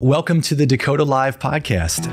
Welcome to the Dakota Live podcast.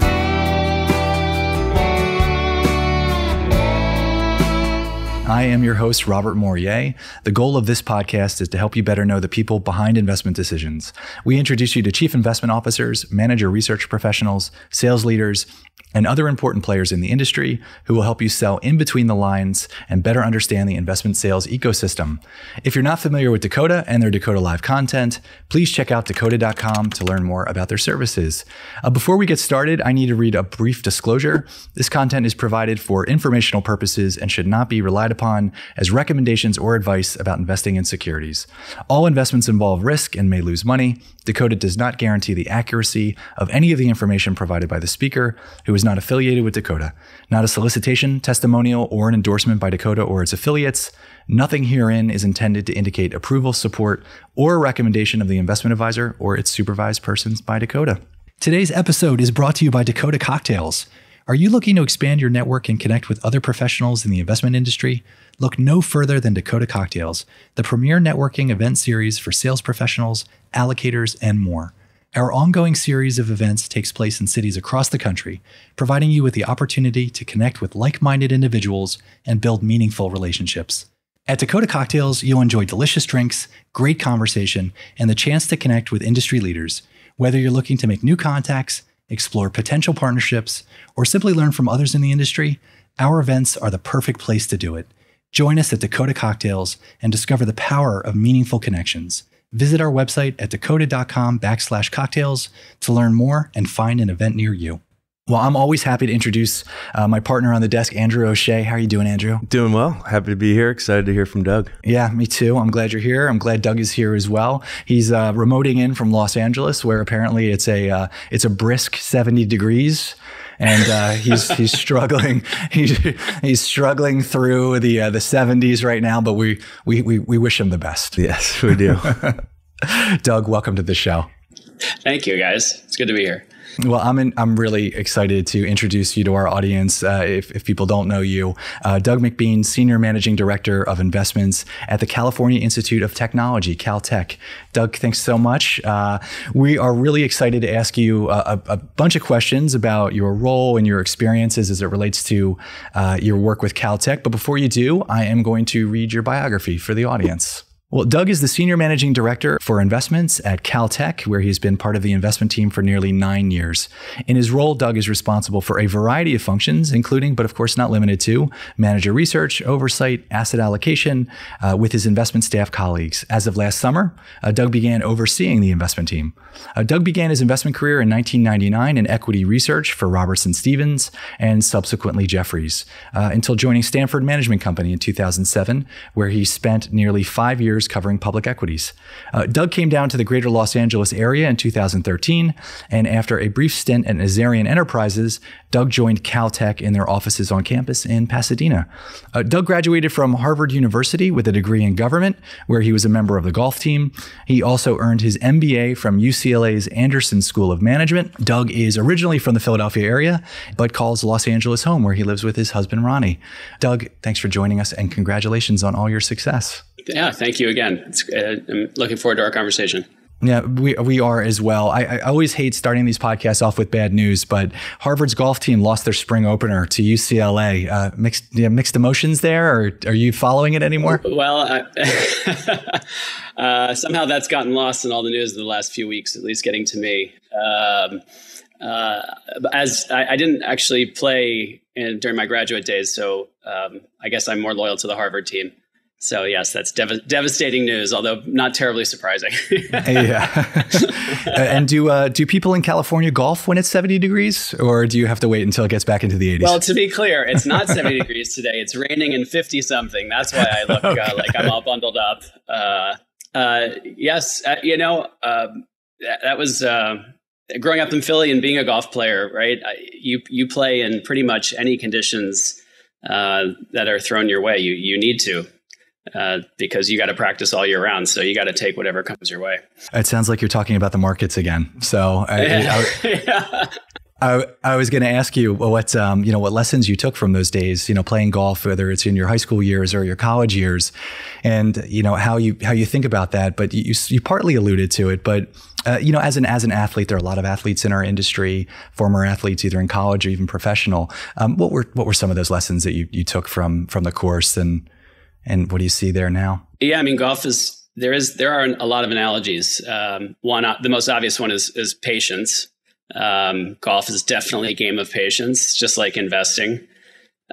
I am your host, Robert Morier. The goal of this podcast is to help you better know the people behind investment decisions. We introduce you to chief investment officers, manager research professionals, sales leaders, and other important players in the industry who will help you sell in between the lines and better understand the investment sales ecosystem. If you're not familiar with Dakota and their Dakota Live content, please check out Dakota.com to learn more about their services. Before we get started, I need to read a brief disclosure. This content is provided for informational purposes and should not be relied upon as recommendations or advice about investing in securities. All investments involve risk and may lose money. Dakota does not guarantee the accuracy of any of the information provided by the speaker, who is not affiliated with Dakota. Not a solicitation, testimonial, or an endorsement by Dakota or its affiliates. Nothing herein is intended to indicate approval, support, or a recommendation of the investment advisor or its supervised persons by Dakota. Today's episode is brought to you by Dakota Cocktails. Are you looking to expand your network and connect with other professionals in the investment industry? Look no further than Dakota Cocktails, the premier networking event series for sales professionals, allocators, and more. Our ongoing series of events takes place in cities across the country, providing you with the opportunity to connect with like-minded individuals and build meaningful relationships. At Dakota Cocktails, you'll enjoy delicious drinks, great conversation, and the chance to connect with industry leaders. Whether you're looking to make new contacts, explore potential partnerships, or simply learn from others in the industry, our events are the perfect place to do it. Join us at Dakota Cocktails and discover the power of meaningful connections. Visit our website at dakota.com/cocktails to learn more and find an event near you. Well, I'm always happy to introduce my partner on the desk, Andrew O'Shea. How are you doing, Andrew? Doing well. Happy to be here. Excited to hear from Doug. Yeah, me too. I'm glad you're here. I'm glad Doug is here as well. He's remoting in from Los Angeles, where apparently it's a brisk 70 degrees. And he's struggling. He's struggling through the 70s right now, but we wish him the best. Yes, we do. Doug, welcome to the show. Thank you, guys. It's good to be here. Well, I'm really excited to introduce you to our audience. If people don't know you, Doug MacBean, Senior Managing Director of Investments at the California Institute of Technology, CalTech. Doug, thanks so much. We are really excited to ask you a bunch of questions about your role and your experiences as it relates to your work with CalTech. But before you do, I am going to read your biography for the audience. Well, Doug is the Senior Managing Director for Investments at CalTech, where he's been part of the investment team for nearly 9 years. In his role, Doug is responsible for a variety of functions, including, but of course not limited to, manager research, oversight, asset allocation, with his investment staff colleagues. As of last summer, Doug began overseeing the investment team. Doug began his investment career in 1999 in equity research for Robertson Stephens and subsequently Jefferies, until joining Stanford Management Company in 2007, where he spent nearly 5 years covering public equities. Doug came down to the greater Los Angeles area in 2013, and after a brief stint at Nazarian Enterprises, Doug joined CalTech in their offices on campus in Pasadena. Doug graduated from Harvard University with a degree in government, where he was a member of the golf team. He also earned his MBA from UCLA's Anderson School of Management. Doug is originally from the Philadelphia area, but calls Los Angeles home, where he lives with his husband, Ronnie. Doug, thanks for joining us, and congratulations on all your success. Yeah, thank you again. I'm looking forward to our conversation. Yeah, we are as well. I always hate starting these podcasts off with bad news, but Harvard's golf team lost their spring opener to UCLA. Mixed emotions there, or are you following it anymore? Well, somehow that's gotten lost in all the news in the last few weeks, at least getting to me. As I didn't actually play during my graduate days, so I guess I'm more loyal to the Harvard team. So yes, that's devastating news, although not terribly surprising. Yeah. And do people in California golf when it's 70 degrees, or do you have to wait until it gets back into the 80s? Well, to be clear, it's not 70 degrees today. It's raining and 50 something. That's why I look like I'm all bundled up. Yes, that was growing up in Philly and being a golf player, right? You play in pretty much any conditions that are thrown your way. You need to. Because you got to practice all year round. So you got to take whatever comes your way. It sounds like you're talking about the markets again. So I was going to ask you what lessons you took from those days, playing golf, whether it's in your high school years or your college years, and how you think about that. But you partly alluded to it. But As an athlete, there are a lot of athletes in our industry, former athletes, either in college or even professional. What were some of those lessons that you took from the course, and what do you see there now? Yeah, I mean, golf there are a lot of analogies. The most obvious one is patience. Golf is definitely a game of patience, just like investing.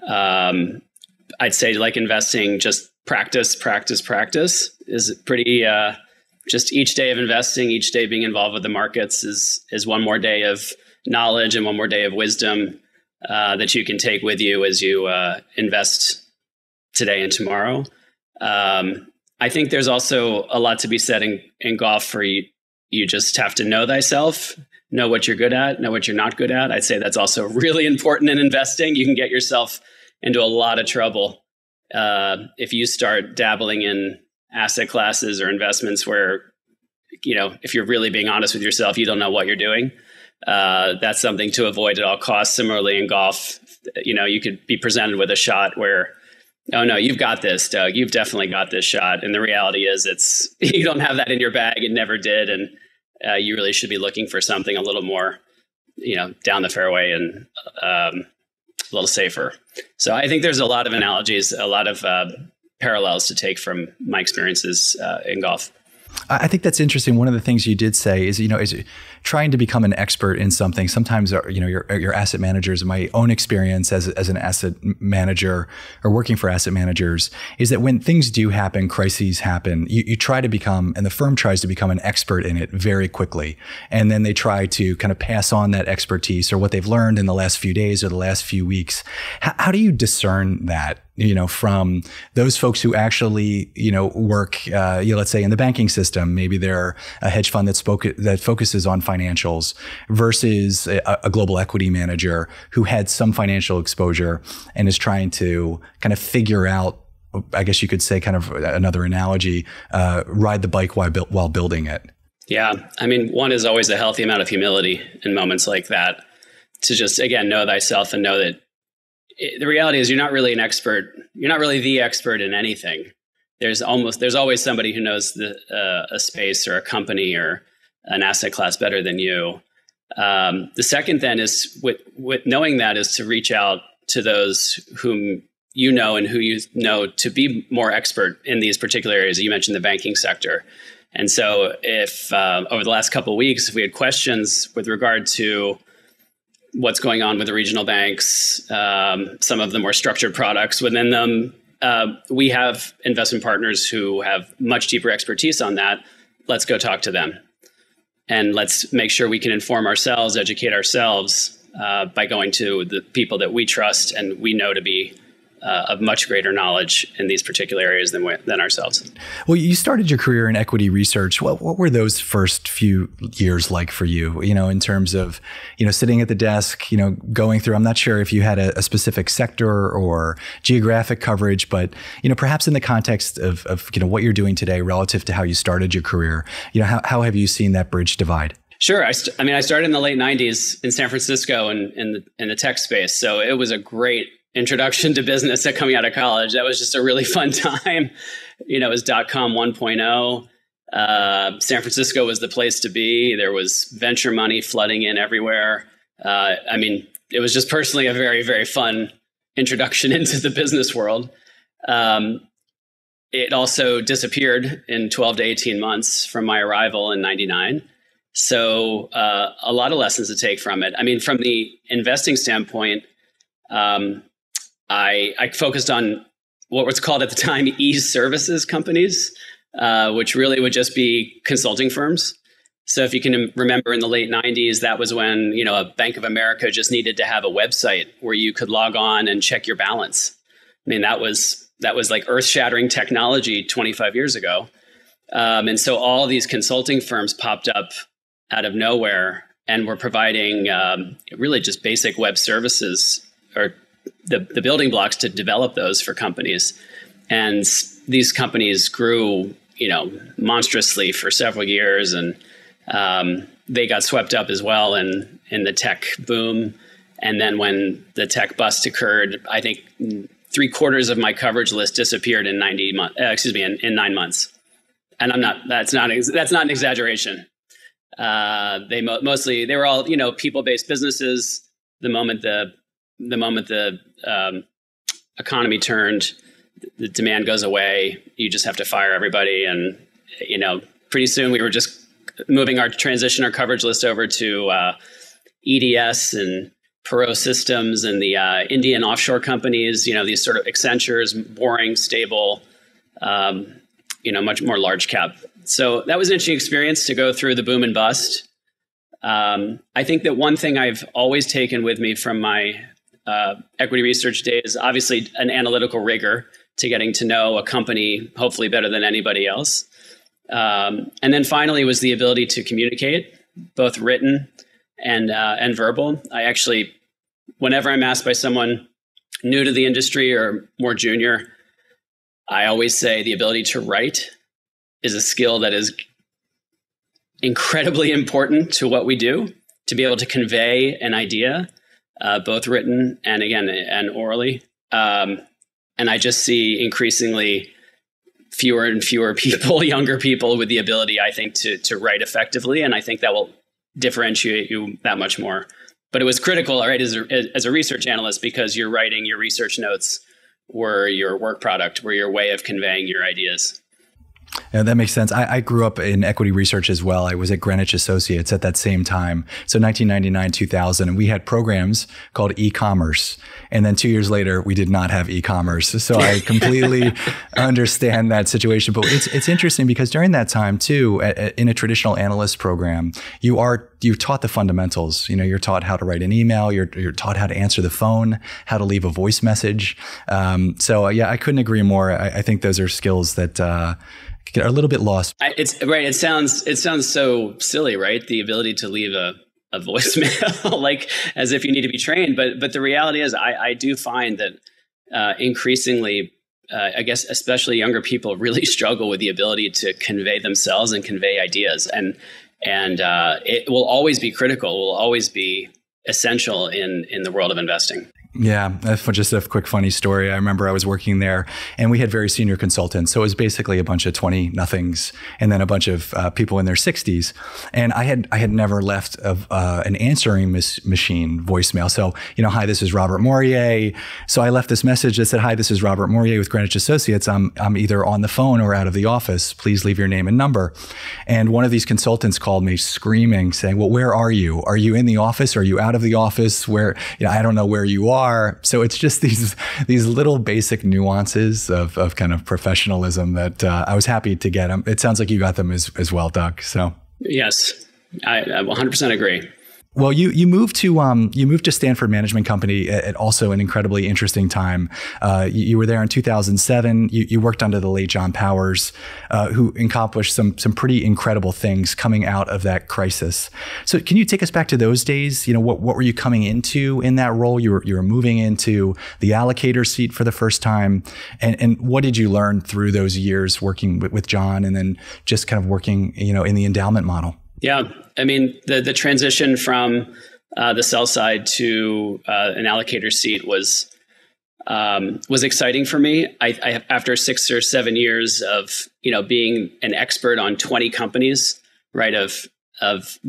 I'd say, like investing, just practice is pretty. Just each day of investing, each day being involved with the markets is one more day of knowledge and one more day of wisdom that you can take with you as you invest today and tomorrow. I think there's also a lot to be said in golf where you just have to know thyself, know what you're good at, know what you're not good at. I'd say that's also really important in investing. You can get yourself into a lot of trouble if you start dabbling in asset classes or investments where, if you're really being honest with yourself, you don't know what you're doing. That's something to avoid at all costs. Similarly, in golf, you could be presented with a shot where, oh no, you've got this, Doug. You've definitely got this shot. And the reality is you don't have that in your bag. It never did. And you really should be looking for something a little more, down the fairway and a little safer. So I think there's a lot of analogies, a lot of parallels to take from my experiences in golf. I think that's interesting. One of the things you did say is, is trying to become an expert in something. Sometimes, your asset managers, and my own experience as an asset manager or working for asset managers, is that when things do happen, crises happen, you try to become, and the firm tries to become an expert in it very quickly. And then they try to kind of pass on that expertise or what they've learned in the last few days or the last few weeks. How do you discern that? From those folks who actually, work, let's say in the banking system, maybe they're a hedge fund that focuses on financials versus a global equity manager who had some financial exposure and is trying to kind of figure out, I guess you could say, kind of another analogy, ride the bike while building it. Yeah. I mean, one is always a healthy amount of humility in moments like that to just, again, know thyself and know that the reality is you're not really an expert. You're not really the expert in anything. There's always somebody who knows a space or a company or an asset class better than you. The second then is with knowing that is to reach out to those whom you know and who you know to be more expert in these particular areas. You mentioned the banking sector. And so if over the last couple of weeks, if we had questions with regard to what's going on with the regional banks, some of the more structured products within them. We have investment partners who have much deeper expertise on that. Let's go talk to them. And let's make sure we can inform ourselves, educate ourselves by going to the people that we trust and we know to be of much greater knowledge in these particular areas than ourselves. Well, you started your career in equity research. What were those first few years like for you, in terms of, sitting at the desk, going through, I'm not sure if you had a specific sector or geographic coverage, but, perhaps in the context of what you're doing today relative to how you started your career, how have you seen that bridge divide? Sure. I started in the late 90s in San Francisco in the tech space. So it was a great introduction to business coming out of college. That was just a really fun time. It was .com 1.0. San Francisco was the place to be. There was venture money flooding in everywhere. It was just personally a very, very fun introduction into the business world. It also disappeared in 12 to 18 months from my arrival in 99. So a lot of lessons to take from it. From the investing standpoint, I focused on what was called at the time e-services companies, which really would just be consulting firms. So if you can remember in the late 90s, that was when, a Bank of America just needed to have a website where you could log on and check your balance. That was like earth-shattering technology 25 years ago. And so all these consulting firms popped up out of nowhere and were providing really just basic web services or the building blocks to develop those for companies. And these companies grew, monstrously for several years. And they got swept up as well in the tech boom. And then when the tech bust occurred, I think 3/4 of my coverage list disappeared in 9 months. And that's not an exaggeration. They were all, people-based businesses. The moment the economy turned, the demand goes away. You just have to fire everybody, and pretty soon we were just moving our coverage list over to EDS and Perot Systems and the Indian offshore companies. These sort of Accentures, boring, stable, much more large cap. So that was an interesting experience to go through the boom and bust. I think that one thing I've always taken with me from my equity research days, obviously an analytical rigor to getting to know a company, hopefully better than anybody else. And then finally was the ability to communicate, both written and verbal. I actually, whenever I'm asked by someone new to the industry or more junior, I always say the ability to write is a skill that is incredibly important to what we do, to be able to convey an idea, both written and orally. And I just see increasingly fewer and fewer people, younger people, with the ability, I think, to write effectively. And I think that will differentiate you that much more. But it was critical, right, as a research analyst, because you're writing your research notes were your work product, were your way of conveying your ideas. Yeah, that makes sense. I grew up in equity research as well. I was at Greenwich Associates at that same time. So 1999, 2000, and we had programs called e-commerce. And then 2 years later, we did not have e-commerce. So I completely understand that situation. But it's interesting because during that time too, in a traditional analyst program, you're taught the fundamentals. You're taught how to write an email. You're taught how to answer the phone, how to leave a voice message. So I couldn't agree more. I think those are skills that get a little bit lost. It's right. It sounds so silly, right? The ability to leave a voicemail, like as if you need to be trained. But the reality is, I do find that increasingly, I guess, especially younger people really struggle with the ability to convey themselves and convey ideas. And it will always be critical, will always be essential in the world of investing. Yeah, just a quick funny story. I remember I was working there and we had very senior consultants. So it was basically a bunch of 20-nothings and then a bunch of people in their 60s. And I had never left an answering machine voicemail. So, hi, this is Robert Morier. So I left this message that said, hi, this is Robert Morier with Greenwich Associates. I'm either on the phone or out of the office. Please leave your name and number. And one of these consultants called me screaming, saying, well, where are you? Are you in the office? Are you out of the office? Where, I don't know where you are. So it's just these little basic nuances of kind of professionalism that I was happy to get them. It sounds like you got them as well, Doug. So yes, I 100% agree. Well, you moved to Stanford Management Company at also an incredibly interesting time. You were there in 2007. You worked under the late John Powers, who accomplished some pretty incredible things coming out of that crisis. So, can you take us back to those days? What were you coming into in that role? You were moving into the allocator seat for the first time, and what did you learn through those years working with John, and then just kind of working, in the endowment model? Yeah, I mean, the transition from the sell side to an allocator seat was exciting for me. I after 6 or 7 years of being an expert on 20 companies, right, of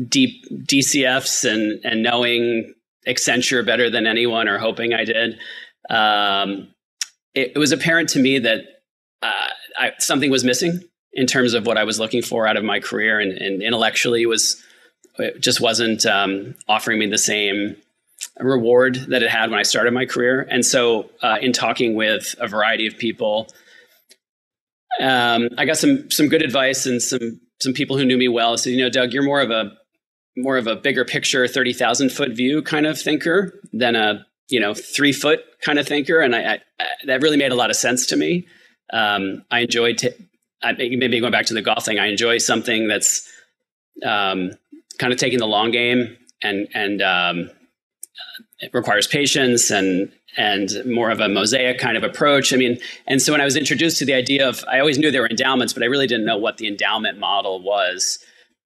deep DCFs and knowing Accenture better than anyone, or hoping I did, it was apparent to me that something was missing in terms of what I was looking for out of my career, and intellectually it just wasn't offering me the same reward that it had when I started my career. And so in talking with a variety of people, I got some good advice, and some people who knew me well said, Doug, you're more of a bigger picture, 30,000 foot view kind of thinker than a 3 foot kind of thinker. And I that really made a lot of sense to me. I enjoyed maybe going back to the golf thing. I enjoy something that's kind of taking the long game, and it requires patience and more of a mosaic kind of approach. I mean, and so when I was introduced to the idea of, I always knew there were endowments, but I really didn't know what the endowment model was.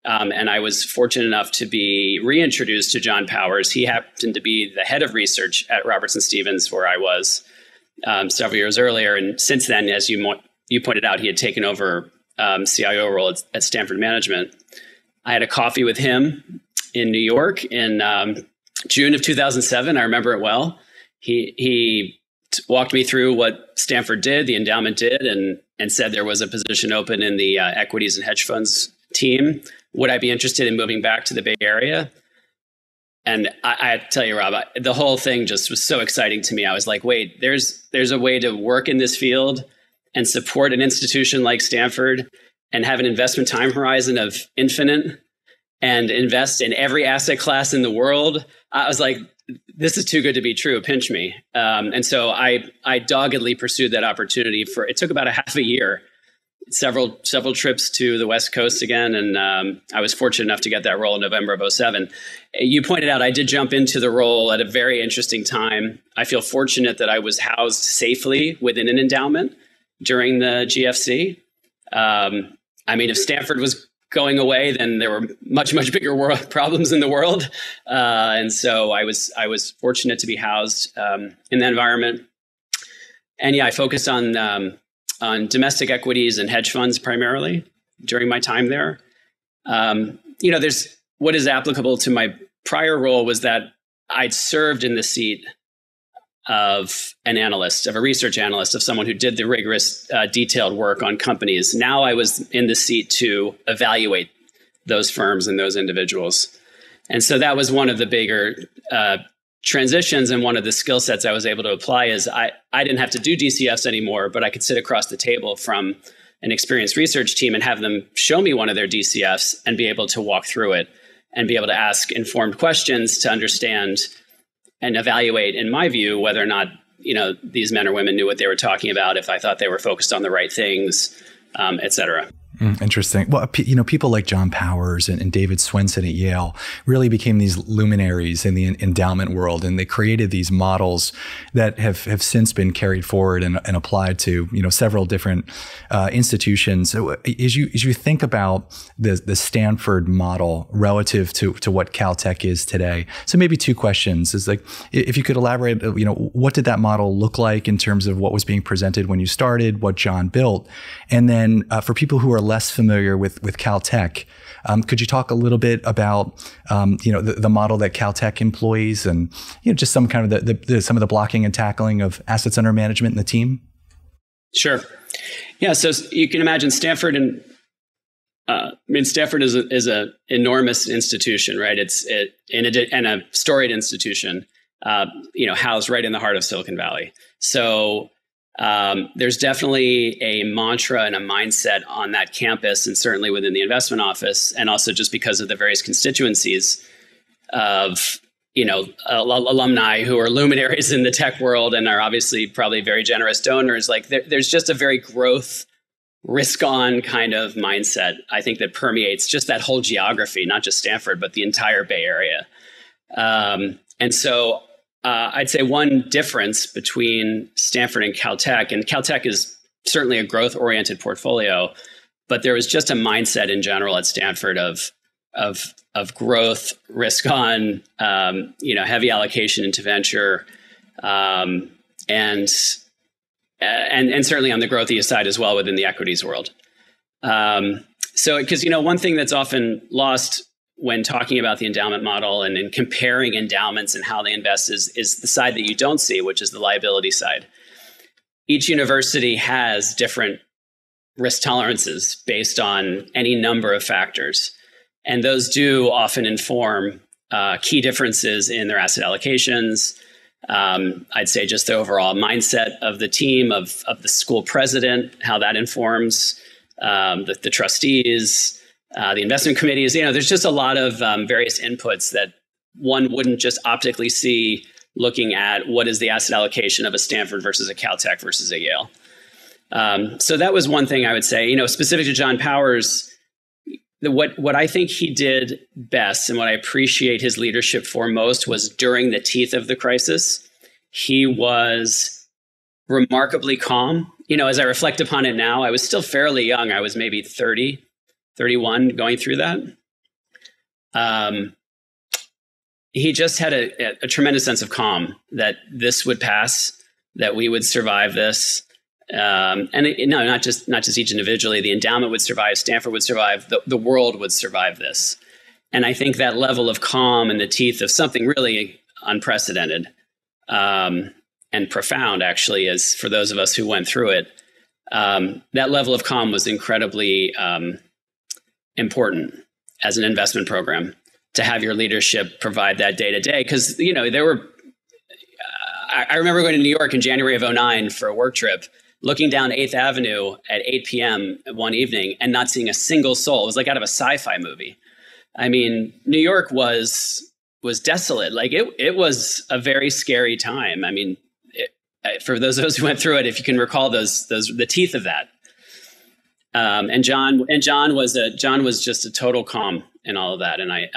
And I was fortunate enough to be reintroduced to John Powers. He happened to be the head of research at Robertson Stephens, where I was several years earlier. And since then, as you pointed out, he had taken over CIO role at Stanford Managemet. I had a coffee with him in New York in June of 2007. I remember it well. He walked me through what Stanford did, the endowment did, and said there was a position open in the equities and hedge funds team. Would I be interested in moving back to the Bay Area? And I tell you, Rob, the whole thing just was so exciting to me. I was like, wait, there's a way to work in this field and support an institution like Stanford and have an investment time horizon of infinite and invest in every asset class in the world. I was like, this is too good to be true. Pinch me. And so I doggedly pursued that opportunity it took about a half a year, several trips to the West Coast again. And I was fortunate enough to get that role in November of 2007. You pointed out I did jump into the role at a very interesting time. I feel fortunate that I was housed safely within an endowment during the GFC. I mean, if Stanford was going away, then there were much bigger problems in the world. And so I was fortunate to be housed in that environment. And yeah, I focused on domestic equities and hedge funds primarily during my time there. There's what is applicable to my prior role was that I'd served in the seat of an analyst, of a research analyst, of someone who did the rigorous, detailed work on companies. Now I was in the seat to evaluate those firms and those individuals. And so that was one of the bigger transitions, and one of the skill sets I was able to apply is I didn't have to do DCFs anymore, but I could sit across the table from an experienced research team and have them show me one of their DCFs and be able to walk through it and be able to ask informed questions to understand and evaluate, in my view, whether or not these men or women knew what they were talking about, if I thought they were focused on the right things, et cetera. Interesting. Well, people like John Powers and David Swenson at Yale really became these luminaries in the endowment world, and they created these models that have since been carried forward and applied to several different institutions. So as you think about the Stanford model relative to what CalTech is today, so maybe two questions is like, if you could elaborate, what did that model look like in terms of what was being presented when you started, what John built, and then for people who are less familiar with CalTech, could you talk a little bit about the model that CalTech employs, and just some kind of some of the blocking and tackling of assets under management in the team? Sure. Yeah. So you can imagine Stanford, and Stanford is an enormous institution, right? And a storied institution, housed right in the heart of Silicon Valley. So there's definitely a mantra and a mindset on that campus, and certainly within the investment office, and also just because of the various constituencies of alumni who are luminaries in the tech world and are obviously probably very generous donors. Like there's just a very growth, risk-on kind of mindset, I think, that permeates just that whole geography, not just Stanford, but the entire Bay Area. And so I'd say one difference between Stanford and CalTech is certainly a growth-oriented portfolio, but there was just a mindset in general at Stanford of growth, risk-on, heavy allocation into venture, and certainly on the growthy side as well within the equities world. So, because one thing that's often lost when talking about the endowment model and in comparing endowments and how they invest is the side that you don't see, which is the liability side. Each university has different risk tolerances based on any number of factors. And those do often inform key differences in their asset allocations. I'd say just the overall mindset of the team, of the school president, how that informs the trustees, the investment committees. There's just a lot of various inputs that one wouldn't just optically see looking at what is the asset allocation of a Stanford versus a CalTech versus a Yale. So that was one thing I would say. Specific to John Powers, what I think he did best and what I appreciate his leadership for most was during the teeth of the crisis, he was remarkably calm. As I reflect upon it now, I was still fairly young. I was maybe 30. 31 going through that. He just had a tremendous sense of calm that this would pass, that we would survive this. Not just each individually, the endowment would survive, Stanford would survive, the world would survive this. And I think that level of calm in the teeth of something really unprecedented and profound, actually, is for those of us who went through it. That level of calm was incredibly important as an investment program, to have your leadership provide that day to day. Because, there were, I remember going to New York in January of 2009 for a work trip, looking down 8th Avenue at 8 p.m. one evening and not seeing a single soul. It was like out of a sci-fi movie. I mean, New York was desolate. Like it was a very scary time. I mean, for those of us who went through it, if you can recall the teeth of that. And John was just a total calm in all of that. And I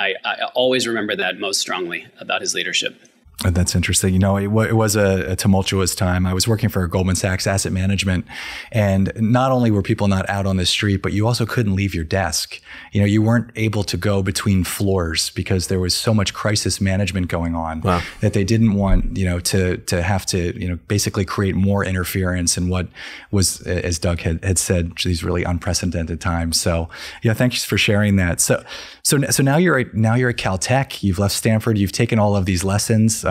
always remember that most strongly about his leadership. That's interesting. It was a tumultuous time. I was working for Goldman Sachs Asset Management, and not only were people not out on the street, but you also couldn't leave your desk. You weren't able to go between floors because there was so much crisis management going on. Wow. That they didn't want, to have to, basically create more interference in what was, as Doug had said, these really unprecedented times. So yeah, thanks for sharing that. So now you're at CalTech. You've left Stanford. You've taken all of these lessons.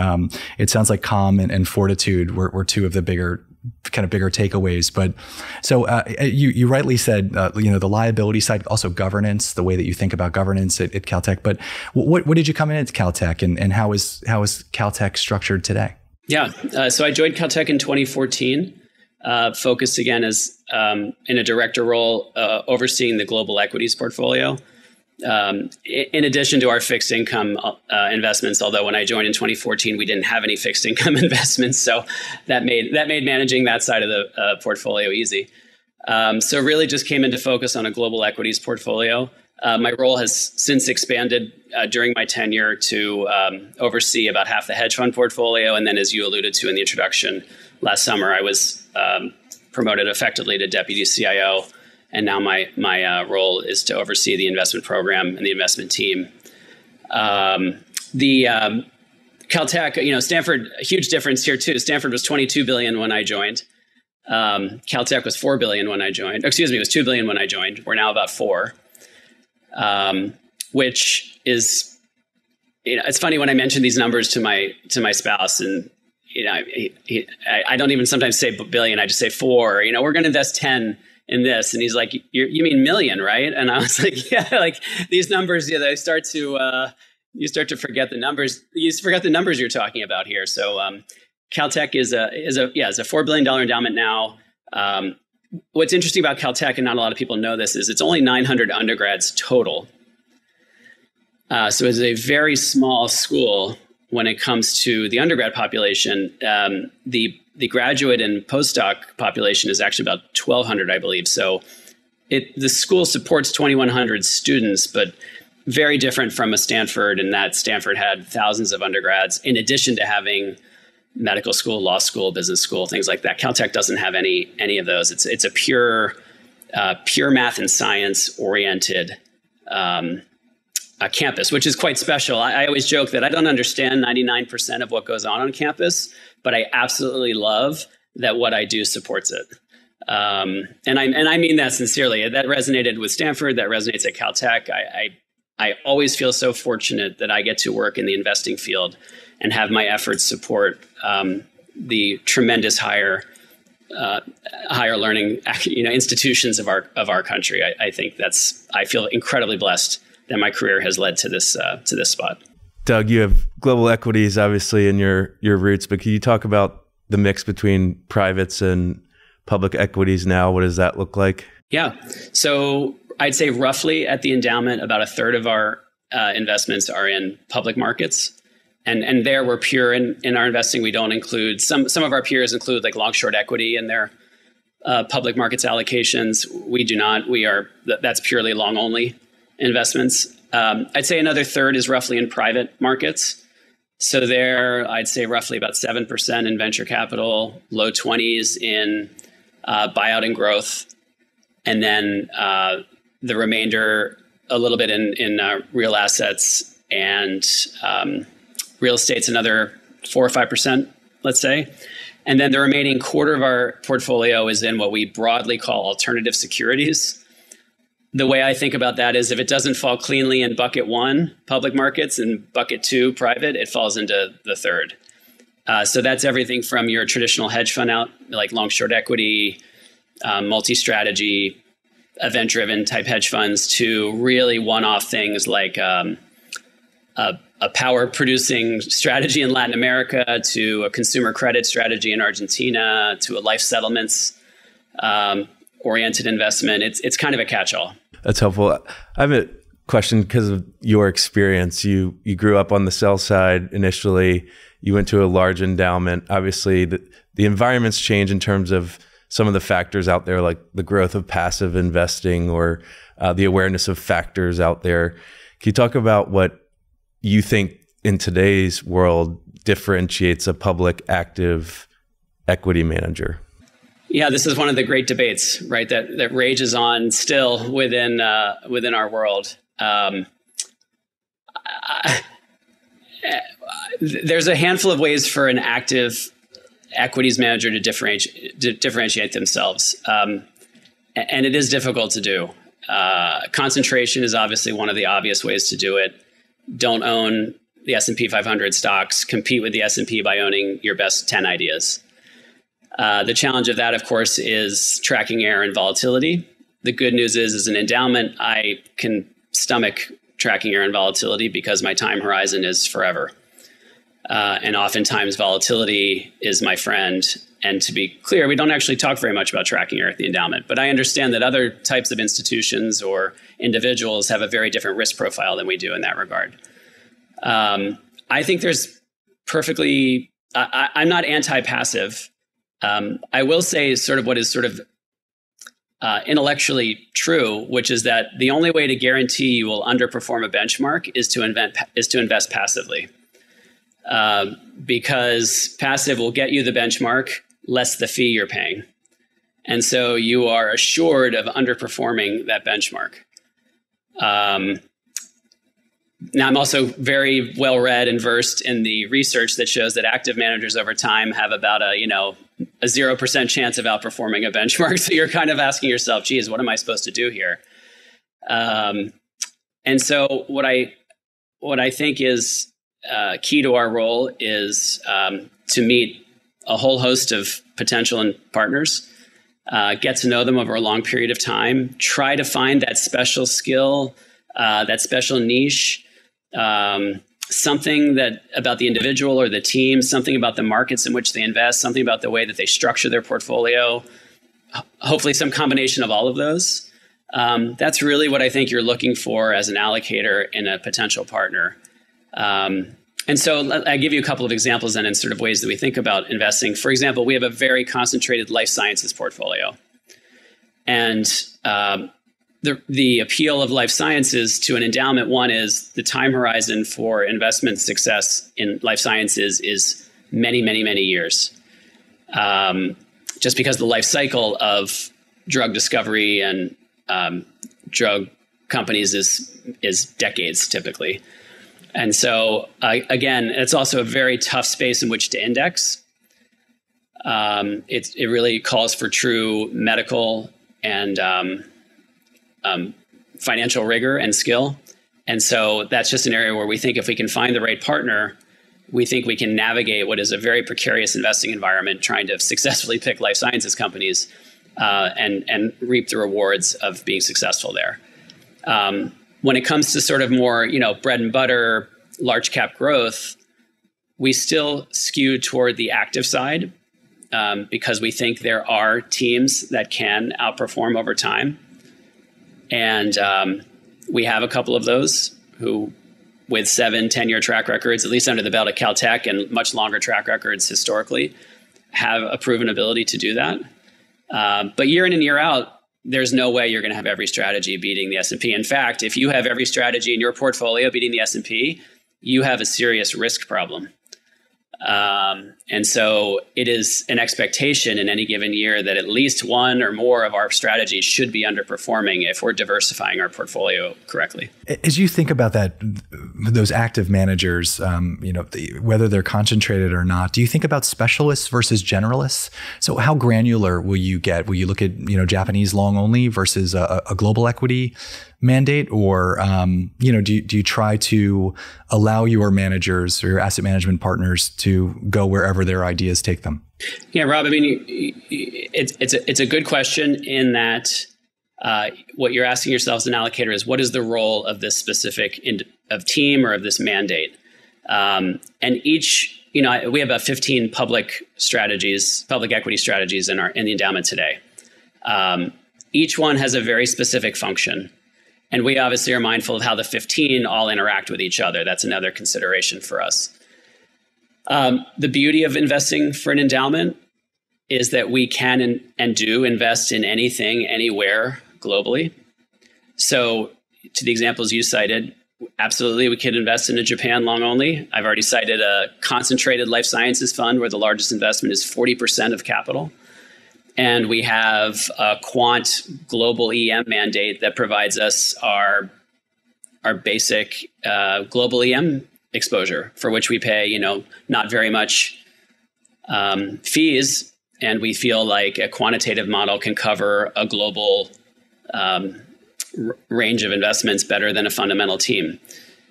It sounds like calm and fortitude were two of the bigger takeaways. But so you rightly said, the liability side, also governance, the way that you think about governance at CalTech. But what did you come in at CalTech, and how is CalTech structured today? Yeah, so I joined CalTech in 2014, focused again as in a director role, overseeing the global equities portfolio. In addition to our fixed income investments, although when I joined in 2014, we didn't have any fixed income investments, so that made managing that side of the portfolio easy. So really just came into focus on a global equities portfolio. My role has since expanded during my tenure to oversee about half the hedge fund portfolio, and then, as you alluded to in the introduction, last summer I was promoted effectively to deputy CIO. And now my role is to oversee the investment program and the investment team. The CalTech, Stanford, a huge difference here too. Stanford was $22 billion when I joined. CalTech was $4 billion when I joined. Excuse me, it was $2 billion when I joined. We're now about $4 billion, which is, it's funny when I mention these numbers to my spouse, and I don't even sometimes say billion. I just say 4. We're going to invest 10. In this, and he's like, "You mean million, right?" And I was like, "Yeah, like these numbers, they start to you start to forget the numbers. You forget the numbers you're talking about here." So, CalTech is a $4 billion endowment now. What's interesting about CalTech, and not a lot of people know this, is it's only 900 undergrads total. So it's a very small school when it comes to the undergrad population. The graduate and postdoc population is actually about 1,200, I believe. So the school supports 2,100 students, but very different from a Stanford, in that Stanford had thousands of undergrads, in addition to having medical school, law school, business school, things like that. CalTech doesn't have any of those. It's a pure math and science oriented campus, which is quite special. I always joke that I don't understand 99% of what goes on campus, but I absolutely love that what I do supports it. And I mean that sincerely. That resonated with Stanford. That resonates at CalTech. I always feel so fortunate that I get to work in the investing field and have my efforts support the tremendous higher learning institutions of our country. I think I feel incredibly blessed that my career has led to this spot. Doug, you have global equities obviously in your roots, but can you talk about the mix between privates and public equities now? What does that look like? Yeah. So I'd say roughly at the endowment, about a third of our investments are in public markets. And there we're pure in our investing. We don't include, some of our peers include like long short equity in their public markets allocations. We do not. That's purely long only investments. I'd say another third is roughly in private markets. So there, I'd say roughly about 7% in venture capital, low 20s in buyout and growth, and then the remainder a little bit in real assets, and real estate's another 4 or 5%, let's say. And then the remaining quarter of our portfolio is in what we broadly call alternative securities. the way I think about that is if it doesn't fall cleanly in bucket 1, public markets, and bucket 2, private, it falls into the third. So that's everything from your traditional hedge fund out, like long short equity, multi-strategy, event-driven type hedge funds, to really one-off things like a power-producing strategy in Latin America, to a consumer credit strategy in Argentina, to a life settlements oriented investment. It's kind of a catch-all. That's helpful. I have a question because of your experience. You grew up on the sell side initially. You went to a large endowment. Obviously, the environment's changed in terms of some of the factors out there, like the growth of passive investing or the awareness of factors out there. Can you talk about what you think in today's world differentiates a public active equity manager? Yeah, this is one of the great debates, right? That rages on still within our world. There's a handful of ways for an active equities manager to differentiate themselves, and it is difficult to do. Concentration is obviously one of the obvious ways to do it. Don't own the S&P 500 stocks. Compete with the S&P by owning your best 10 ideas. The challenge of that, of course, is tracking error and volatility. The good news is, as an endowment, I can stomach tracking error and volatility because my time horizon is forever. And oftentimes volatility is my friend. And to be clear, we don't actually talk very much about tracking error at the endowment, but I understand that other types of institutions or individuals have a very different risk profile than we do in that regard. I think there's I'm not anti-passive. I will say sort of what is sort of intellectually true, which is that the only way to guarantee you will underperform a benchmark is to invest passively. Because passive will get you the benchmark less the fee you're paying. And so you are assured of underperforming that benchmark. Now, I'm also very well read and versed in the research that shows that active managers over time have about a 0% chance of outperforming a benchmark. So you're kind of asking yourself, geez, what am I supposed to do here? And so what I think is key to our role is to meet a whole host of potential partners, get to know them over a long period of time, try to find that special skill, that special niche, something that about the individual or the team, something about the markets in which they invest, something about the way that they structure their portfolio, hopefully some combination of all of those. That's really what I think you're looking for as an allocator in a potential partner. And so I'll give you a couple of examples then in sort of ways that we think about investing. For example, we have a very concentrated life sciences portfolio. And the appeal of life sciences to an endowment, one is the time horizon for investment success in life sciences is many, many, many years. Just because the life cycle of drug discovery and drug companies is decades typically. And so, again, it's also a very tough space in which to index. It really calls for true medical and financial rigor and skill. And so that's just an area where we think if we can find the right partner, we think we can navigate what is a very precarious investing environment, trying to successfully pick life sciences companies and reap the rewards of being successful there. When it comes to sort of more, bread and butter, large cap growth, we still skew toward the active side because we think there are teams that can outperform over time. And we have a couple of those who, with 7-10-year track records, at least under the belt at CalTech, and much longer track records historically, have a proven ability to do that. But year in and year out, there's no way you're going to have every strategy beating the S&P. In fact, if you have every strategy in your portfolio beating the S&P, you have a serious risk problem. And so it is an expectation in any given year that at least one or more of our strategies should be underperforming if we're diversifying our portfolio correctly. As you think about that, those active managers, whether they're concentrated or not, do you think about specialists versus generalists? So how granular will you get? Will you look at, Japanese long only versus a global equity mandate? Or, do you try to allow your managers or your asset management partners to go wherever their ideas take them? Yeah, Rob, I mean, it's a good question in that what you're asking yourself as an allocator is, what is the role of this specific of team or of this mandate? And each, we have about 15 public equity strategies in the endowment today. Each one has a very specific function. And we obviously are mindful of how the 15 all interact with each other. That's another consideration for us. The beauty of investing for an endowment is that we can and do invest in anything, anywhere, globally. So to the examples you cited, absolutely, we could invest in a Japan long only. I've already cited a concentrated life sciences fund where the largest investment is 40% of capital. And we have a quant global EM mandate that provides us our basic global EM exposure, for which we pay, not very much fees. And we feel like a quantitative model can cover a global range of investments better than a fundamental team.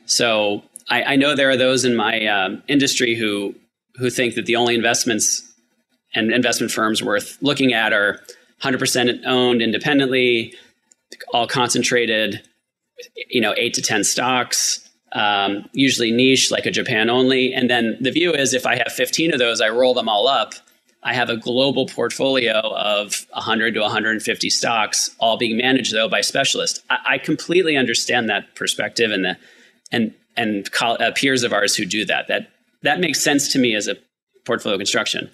So I know there are those in my industry who think that the only investments and investment firms worth looking at are 100% owned independently, all concentrated, 8 to 10 stocks, usually niche, like a Japan only. And then the view is, if I have 15 of those, I roll them all up, I have a global portfolio of 100 to 150 stocks, all being managed, though, by specialists. I completely understand that perspective and peers of ours who do that. That makes sense to me as a portfolio construction.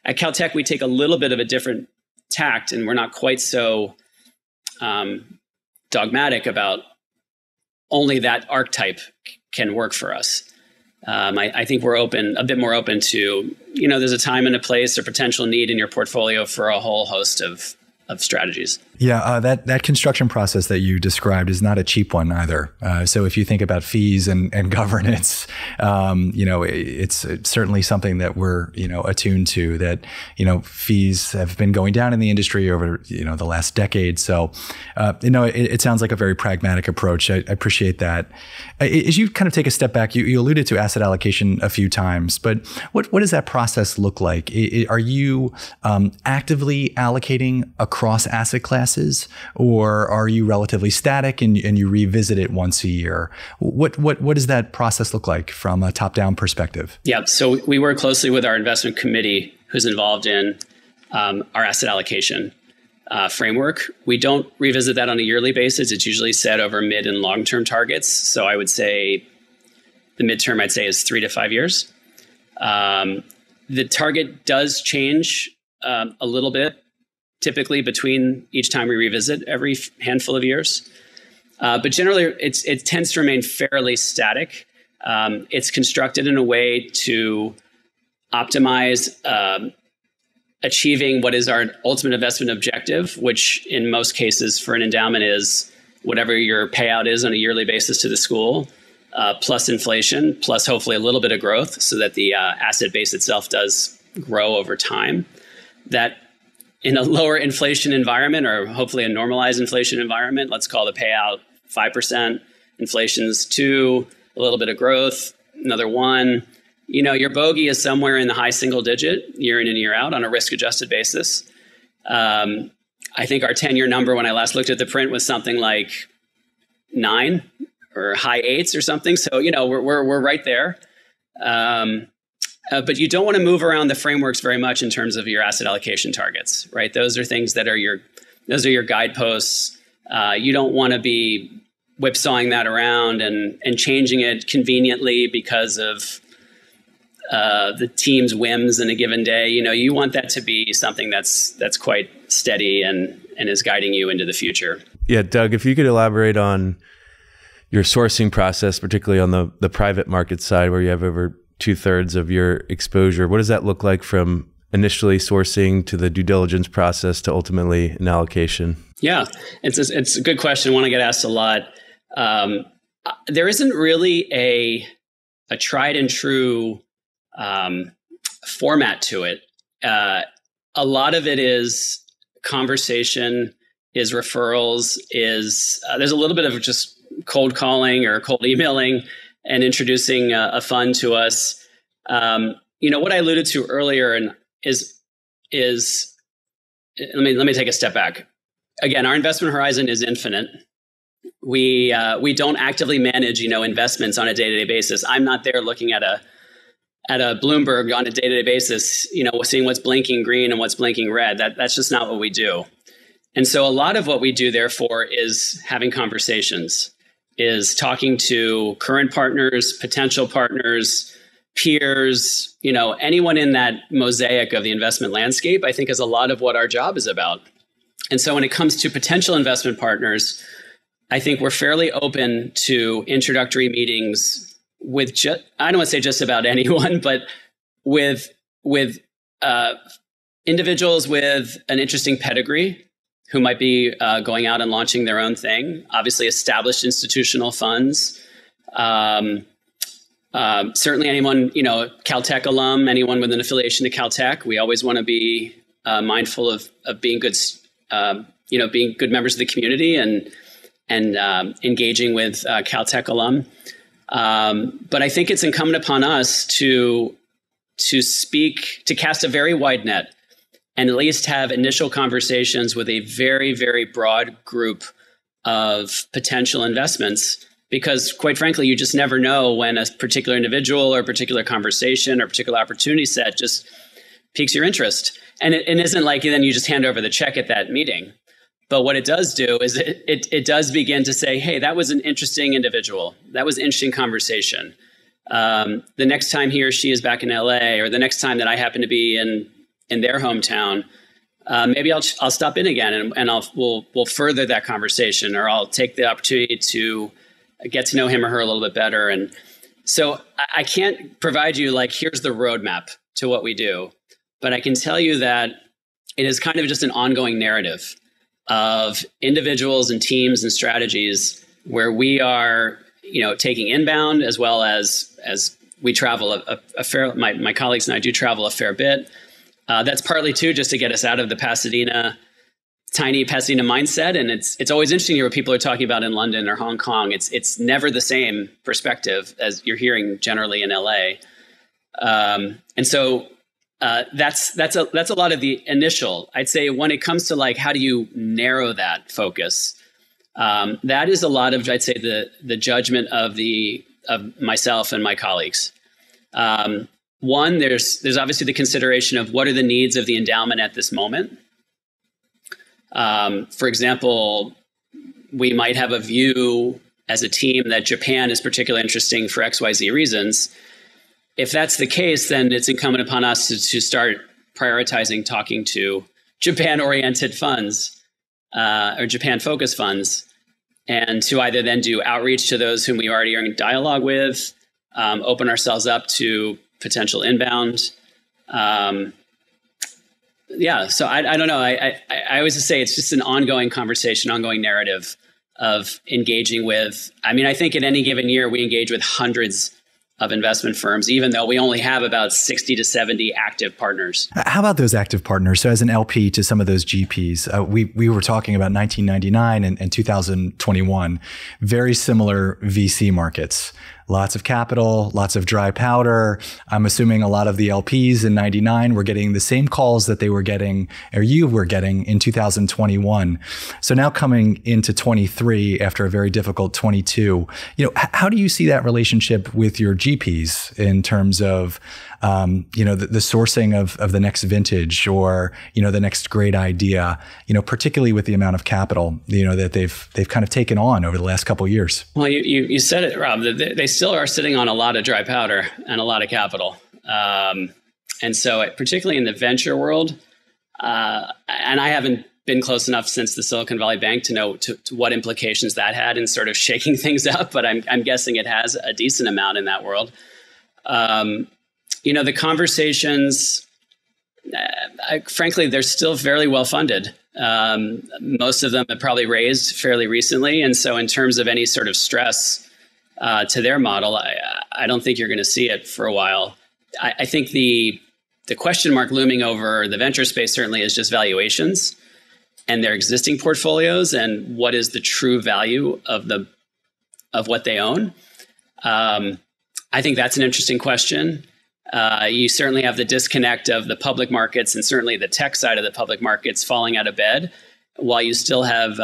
At CalTech, we take a little bit of a different tact, and we're not quite so dogmatic about only that archetype can work for us. I think we're a bit more open to, there's a time and a place or potential need in your portfolio for a whole host of strategies. Yeah, that construction process that you described is not a cheap one either. So if you think about fees and governance, it's certainly something that we're attuned to. That fees have been going down in the industry over the last decade. So it sounds like a very pragmatic approach. I appreciate that. As you kind of take a step back, you alluded to asset allocation a few times, but what does that process look like? Are you actively allocating across asset classes, or are you relatively static and you revisit it once a year? What does that process look like from a top-down perspective? Yeah, so we work closely with our investment committee, who's involved in our asset allocation framework. We don't revisit that on a yearly basis. It's usually set over mid and long-term targets. So I would say the midterm, is 3 to 5 years. The target does change a little bit, typically between each time we revisit every handful of years. But generally, it tends to remain fairly static. It's constructed in a way to optimize achieving what is our ultimate investment objective, which in most cases for an endowment is whatever your payout is on a yearly basis to the school, plus inflation, plus hopefully a little bit of growth so that the asset base itself does grow over time. That in a lower inflation environment, or hopefully a normalized inflation environment, let's call the payout 5%, inflation's 2%, a little bit of growth, another 1%. Your bogey is somewhere in the high single digit year in and year out on a risk-adjusted basis. I think our 10-year number when I last looked at the print was something like 9 or high 8s or something. So, we're right there. But you don't want to move around the frameworks very much in terms of your asset allocation targets, right? Those are things that are your guideposts. You don't want to be whipsawing that around and changing it conveniently because of the team's whims in a given day. You want that to be something that's quite steady and is guiding you into the future. Yeah, Doug, if you could elaborate on your sourcing process, particularly on the private market side, where you have over 2/3 of your exposure. What does that look like from initially sourcing to the due diligence process to ultimately an allocation? Yeah, it's a good question. One I get asked a lot. There isn't really a tried and true format to it. A lot of it is conversation, is referrals, is there's a little bit of just cold calling or cold emailing and introducing a fund to us. What I alluded to earlier is let me take a step back. Again, our investment horizon is infinite. We don't actively manage, investments on a day-to-day basis. I'm not there looking at a Bloomberg on a day-to-day basis, seeing what's blinking green and what's blinking red. That's just not what we do. And so a lot of what we do, therefore, is having conversations, is talking to current partners, potential partners, peers, anyone in that mosaic of the investment landscape, I think is a lot of what our job is about. And so when it comes to potential investment partners, I think we're fairly open to introductory meetings with I don't want to say just about anyone, but with individuals with an interesting pedigree who might be going out and launching their own thing. Obviously, established institutional funds. Certainly, anyone CalTech alum, anyone with an affiliation to CalTech. We always want to be mindful of being good, being good members of the community and engaging with CalTech alum. But I think it's incumbent upon us to cast a very wide net and at least have initial conversations with a very, very broad group of potential investments, because quite frankly, you just never know when a particular individual or a particular conversation or particular opportunity set just piques your interest. And it isn't like then you just hand over the check at that meeting. But what it does do is it does begin to say, hey, that was an interesting individual. That was an interesting conversation. The next time he or she is back in LA, or the next time that I happen to be in their hometown, maybe I'll stop in again and we'll further that conversation, or I'll take the opportunity to get to know him or her a little bit better. And so I can't provide you here's the roadmap to what we do, but I can tell you that it is kind of just an ongoing narrative of individuals and teams and strategies where we are, taking inbound as well as we travel a fair. My colleagues and I do travel a fair bit. That's partly too just to get us out of the tiny Pasadena mindset, and it's always interesting to hear what people are talking about in London or Hong Kong. It's never the same perspective as you're hearing generally in LA, and so. That's a lot of the initial. I'd say when it comes to how do you narrow that focus, that is a lot of, I'd say, the judgment of myself and my colleagues. One, there's obviously the consideration of what are the needs of the endowment at this moment. For example, we might have a view as a team that Japan is particularly interesting for XYZ reasons. If that's the case, then it's incumbent upon us to start prioritizing talking to Japan-oriented funds or Japan-focused funds, and to either then do outreach to those whom we already are in dialogue with, open ourselves up to potential inbound. So I don't know. I always just say it's just an ongoing conversation, ongoing narrative of engaging with. I think in any given year, we engage with hundreds of investment firms, even though we only have about 60 to 70 active partners. How about those active partners? So as an LP to some of those GPs, we were talking about 1999 and 2021, very similar VC markets. Lots of capital, lots of dry powder. I'm assuming a lot of the LPs in 99 were getting the same calls that they were getting, or you were getting in 2021. So now coming into 23 after a very difficult 22, how do you see that relationship with your GPs in terms of, the sourcing of the next vintage or, the next great idea, particularly with the amount of capital, that they've kind of taken on over the last couple of years? Well, you said it, Rob. They still are sitting on a lot of dry powder and a lot of capital. And so particularly in the venture world, and I haven't been close enough since the Silicon Valley Bank to know to what implications that had in sort of shaking things up, but I'm guessing it has a decent amount in that world. The conversations, frankly, they're still fairly well funded. Most of them have probably raised fairly recently. And so in terms of any sort of stress to their model, I don't think you're going to see it for a while. I think the question mark looming over the venture space certainly is just valuations and their existing portfolios and what is the true value of what they own. I think that's an interesting question. You certainly have the disconnect of the public markets and certainly the tech side of the public markets falling out of bed, while you still have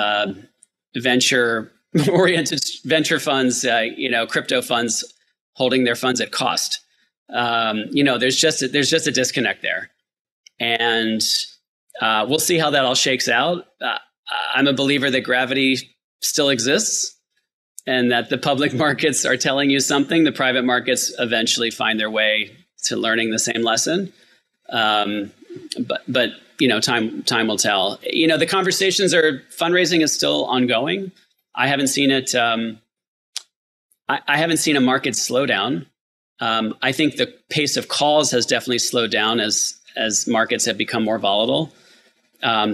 venture-oriented venture funds, crypto funds holding their funds at cost. There's just a disconnect there, and we'll see how that all shakes out. I'm a believer that gravity still exists, and that the public markets are telling you something. The private markets eventually find their way to learning the same lesson. But time will tell. The conversations fundraising is still ongoing. I haven't seen it. I haven't seen a market slowdown. I think the pace of calls has definitely slowed down as markets have become more volatile.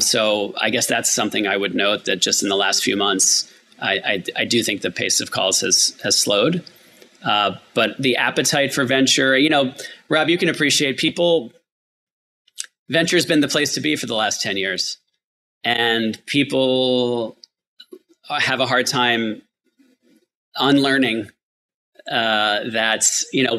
So I guess that's something I would note, that just in the last few months, I do think the pace of calls has slowed. But the appetite for venture, Rob, you can appreciate venture's been the place to be for the last 10 years. And people have a hard time unlearning that,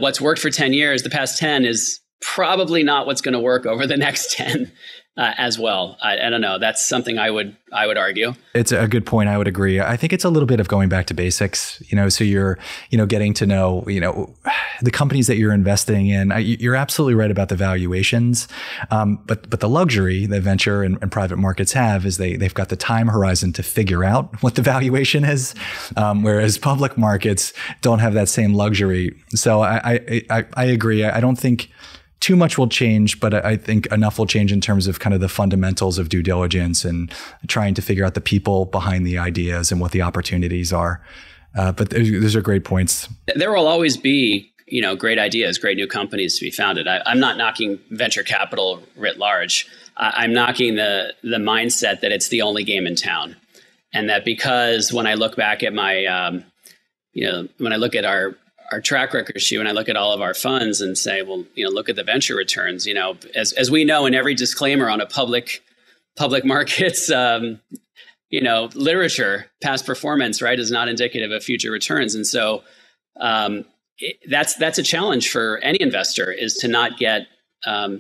what's worked for 10 years, the past 10 is probably not what's going to work over the next 10 as well. I don't know. That's something I would argue. It's a good point. I would agree. I think it's a little bit of going back to basics, so you're, getting to know, the companies that you're investing in. You're absolutely right about the valuations. But the luxury that venture and private markets have is they've got the time horizon to figure out what the valuation is. Whereas public markets don't have that same luxury. So I agree. I don't think too much will change, but I think enough will change in terms of kind of the fundamentals of due diligence and trying to figure out the people behind the ideas and what the opportunities are. But those are great points. There will always be, great ideas, great new companies to be founded. I'm not knocking venture capital writ large. I'm knocking the mindset that it's the only game in town. And that because when I look back at my, when I look at our track record sheet, when I look at all of our funds and say, well, look at the venture returns, as we know in every disclaimer on a public markets, literature, past performance, right, is not indicative of future returns. And so that's a challenge for any investor, is to not get set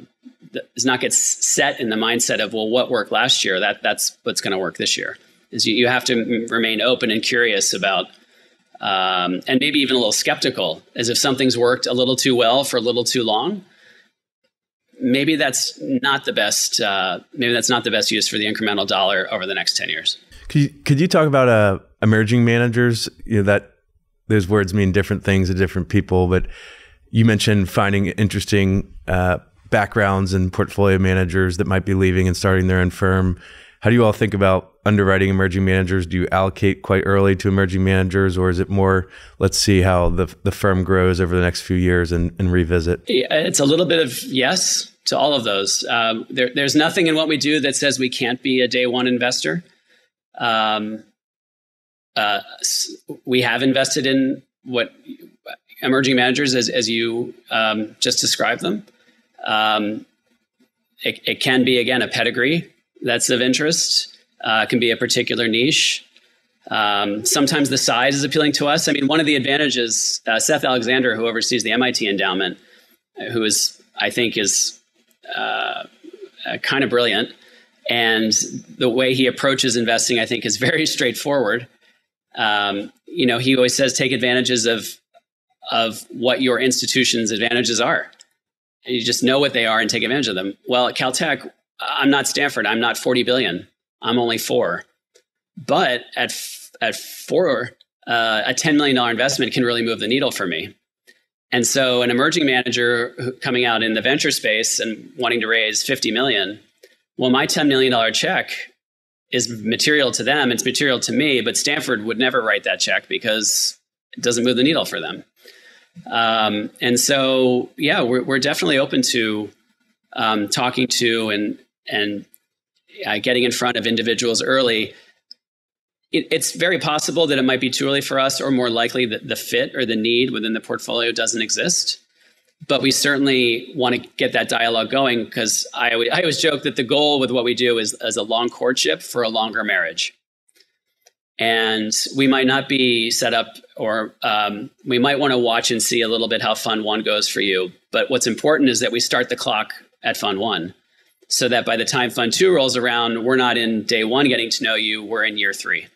in the mindset of, well, what worked last year? That's what's going to work this year. Is you have to remain open and curious about, and maybe even a little skeptical, as if something's worked a little too well for a little too long. Maybe that's not the best. Maybe that's not the best use for the incremental dollar over the next 10 years. Could you talk about emerging managers? That those words mean different things to different people, but you mentioned finding interesting backgrounds and portfolio managers that might be leaving and starting their own firm. How do you all think about underwriting emerging managers? Do you allocate quite early to emerging managers, or is it more, let's see how the firm grows over the next few years and revisit? Yeah, it's a little bit of yes to all of those. There's nothing in what we do that says we can't be a day one investor. We have invested in what emerging managers, as you just described them. It can be, again, a pedigree that's of interest. Can be a particular niche. Sometimes the size is appealing to us. I mean, one of the advantages, Seth Alexander, who oversees the MIT endowment, who I think is kind of brilliant. And the way he approaches investing, I think, is very straightforward. He always says, take advantages of what your institution's advantages are. And you just know what they are and take advantage of them. Well, at CalTech, I'm not Stanford. I'm not 40 billion. I'm only 4. But at 4, a $10 million investment can really move the needle for me. And so an emerging manager coming out in the venture space and wanting to raise 50 million, well, my $10 million check is material to them. It's material to me, but Stanford would never write that check because it doesn't move the needle for them. And so, yeah, we're definitely open to talking to and getting in front of individuals early. It's very possible that it might be too early for us, or more likely that the fit or the need within the portfolio doesn't exist. But we certainly want to get that dialogue going, because I always joke that the goal with what we do is a long courtship for a longer marriage. And we might not be set up, or we might want to watch and see a little bit how Fund 1 goes for you. But what's important is that we start the clock at Fund 1, so that by the time Fund 2 rolls around, we're not in day 1 getting to know you, we're in year 3.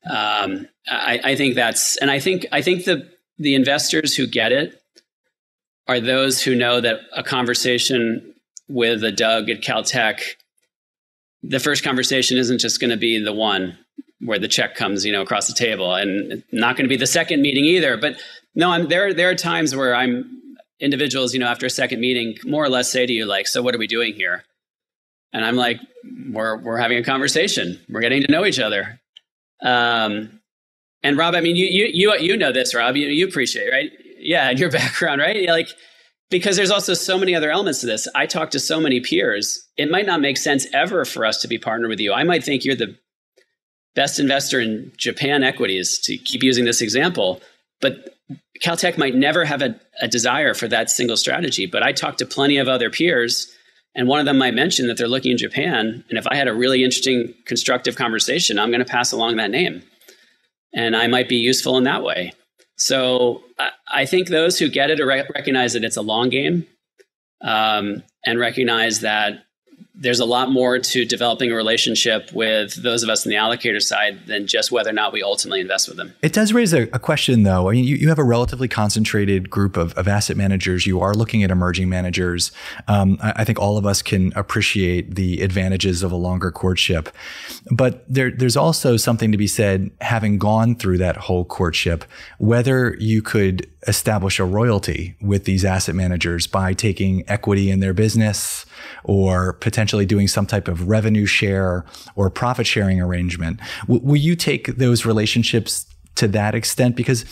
I think that's, and I think the investors who get it are those who know that a conversation with a Doug at CalTech, the first conversation isn't just going to be the one where the check comes, across the table, and not going to be the second meeting either. But no, there are times where individuals, after a second meeting, more or less say to you, like, so what are we doing here? And I'm like, we're having a conversation. We're getting to know each other. And Rob, I mean, you know this, Rob, you appreciate, right? Yeah. And your background, right? Like, because there's also so many other elements to this. I talk to so many peers. It might not make sense ever for us to be partnered with you. I might think you're the best investor in Japan equities, to keep using this example, but CalTech might never have a desire for that single strategy. But I talk to plenty of other peers, and one of them might mention that they're looking in Japan. And if I had a really interesting, constructive conversation, I'm going to pass along that name. And I might be useful in that way. So I think those who get it recognize that it's a long game, and recognize that there's a lot more to developing a relationship with those of us on the allocator side than just whether or not we ultimately invest with them. It does raise a question, though. I mean, you have a relatively concentrated group of asset managers. You are looking at emerging managers. I think all of us can appreciate the advantages of a longer courtship. But there's also something to be said, having gone through that whole courtship, whether you could establish a royalty with these asset managers by taking equity in their business, or potentially doing some type of revenue share or profit sharing arrangement. Will you take those relationships to that extent? Because,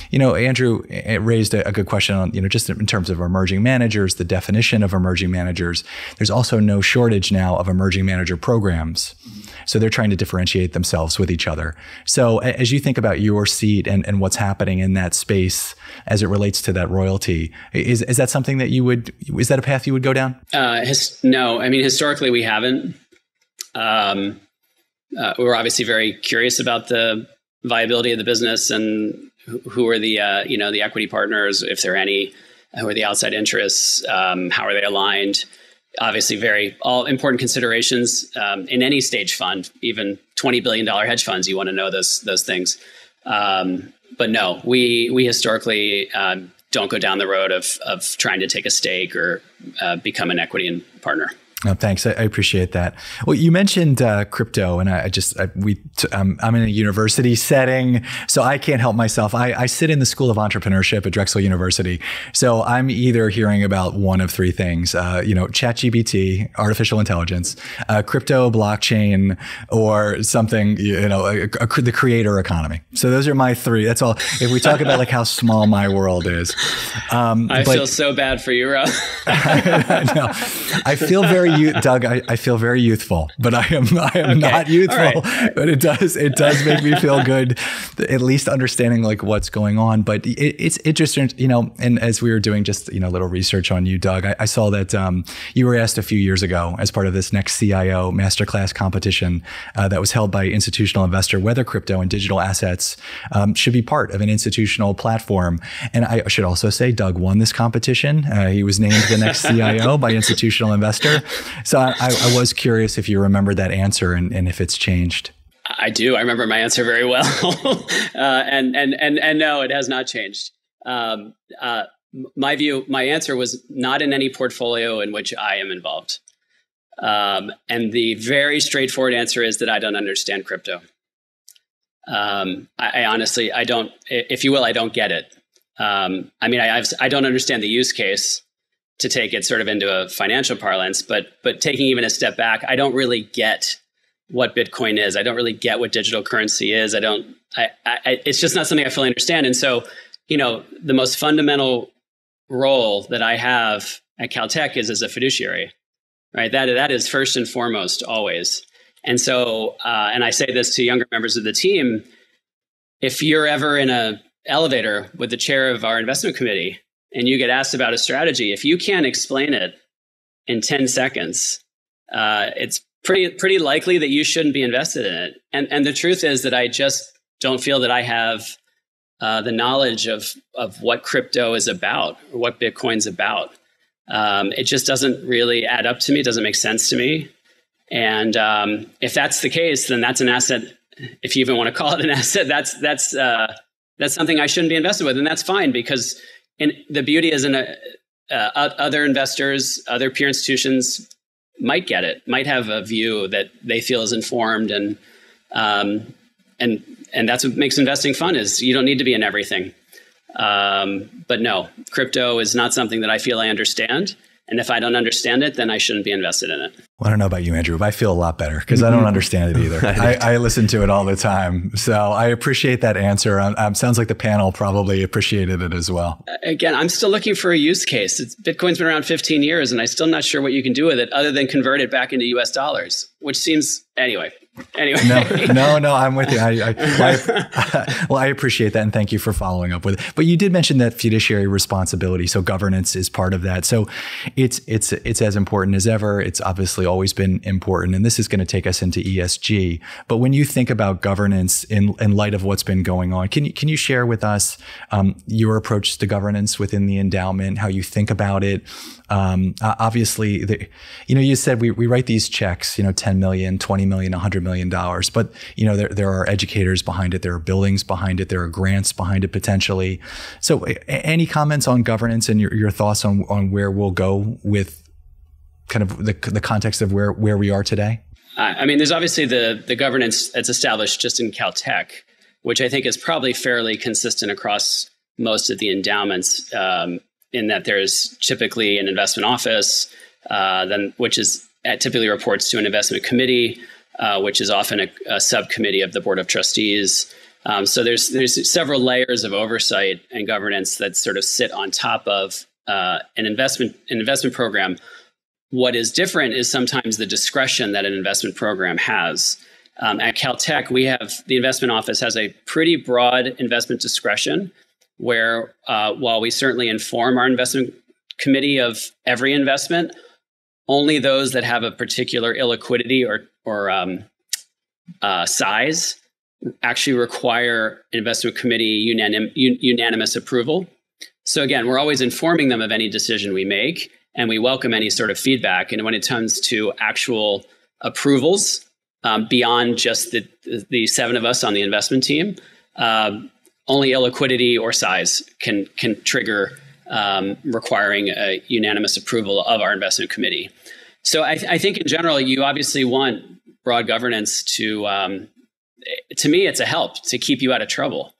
Andrew raised a good question on, just in terms of emerging managers, the definition of emerging managers. There's also no shortage now of emerging manager programs. So they're trying to differentiate themselves with each other. So as you think about your seat and what's happening in that space as it relates to that royalty, is that something that is that a path you would go down? No, I mean, historically we haven't. We're obviously very curious about the viability of the business, and who are the the equity partners, if there are any, who are the outside interests, how are they aligned? Obviously, all important considerations in any stage fund, even $20 billion hedge funds. You want to know those things. But no, we historically don't go down the road of trying to take a stake or become an equity partner. Oh, thanks. I appreciate that. Well, you mentioned crypto, and I'm in a university setting, so I can't help myself. I sit in the School of Entrepreneurship at Drexel University, so I'm either hearing about one of three things: ChatGPT, artificial intelligence, crypto, blockchain, or something. The creator economy. So those are my three. That's all. If we talk about like how small my world is, I feel so bad for you, Rob. No, I feel very. Doug, I feel very youthful, but I am okay. Not youthful. Right. But it does make me feel good, at least understanding like what's going on. But it's interesting, and as we were doing just a little research on you, Doug, I saw that you were asked a few years ago as part of this next CIO masterclass competition that was held by Institutional Investor, whether crypto and digital assets should be part of an institutional platform. And I should also say, Doug won this competition. He was named the next CIO by Institutional Investor. So I was curious if you remember that answer and if it's changed. I do. I remember my answer very well. And no, it has not changed. My answer was not in any portfolio in which I am involved. And the very straightforward answer is that I don't understand crypto. I honestly, I don't, if you will, I don't get it. I don't understand the use case, to take it sort of into a financial parlance, but taking even a step back, I don't really get what Bitcoin is. I don't really get what digital currency is. It's just not something I fully understand. And so the most fundamental role that I have at CalTech is as a fiduciary, right? That is first and foremost always. And so, and I say this to younger members of the team, if you're ever in an elevator with the chair of our investment committee and you get asked about a strategy, if you can't explain it in 10 seconds, it's pretty likely that you shouldn't be invested in it. And the truth is that I just don't feel that I have the knowledge of what crypto is about, or what Bitcoin's about. It just doesn't really add up to me. It doesn't make sense to me. And if that's the case, then that's an asset. If you even want to call it an asset, that's something I shouldn't be invested with, and that's fine, because the beauty is other investors, other peer institutions might get it, might have a view that they feel is informed, and that's what makes investing fun. Is you don't need to be in everything. But no, crypto is not something that I feel I understand. And if I don't understand it, then I shouldn't be invested in it. Well, I don't know about you, Andrew, but I feel a lot better because I don't understand it either. I listen to it all the time. So I appreciate that answer. Sounds like the panel probably appreciated it as well. Again, I'm still looking for a use case. Bitcoin's been around 15 years, and I'm still not sure what you can do with it other than convert it back into US dollars, which seems, anyway. No, I'm with you. I appreciate that, and thank you for following up with it. But you did mention that fiduciary responsibility, so governance is part of that. So it's as important as ever. It's obviously always been important, and this is going to take us into ESG. But when you think about governance in light of what's been going on, can you share with us your approach to governance within the endowment, how you think about it? Obviously, you said we write these checks, $10 million, $20 million, $100 million, but there are educators behind it, there are buildings behind it, there are grants behind it potentially. So, any comments on governance and your thoughts on where we'll go with kind of the context of where we are today? I mean, there's obviously the governance that's established just in CalTech, which I think is probably fairly consistent across most of the endowments. In that there's typically an investment office, which typically reports to an investment committee, which is often a subcommittee of the board of trustees. So there's several layers of oversight and governance that sort of sit on top of an investment program. What is different is sometimes the discretion that an investment program has. At CalTech, the investment office has a pretty broad investment discretion, where while we certainly inform our investment committee of every investment, only those that have a particular illiquidity or size actually require investment committee unanimous approval. So again, we're always informing them of any decision we make, and we welcome any sort of feedback. And when it comes to actual approvals, beyond just the seven of us on the investment team, only illiquidity or size can trigger requiring a unanimous approval of our investment committee. So I think in general, you obviously want broad governance to me, it's a help to keep you out of trouble.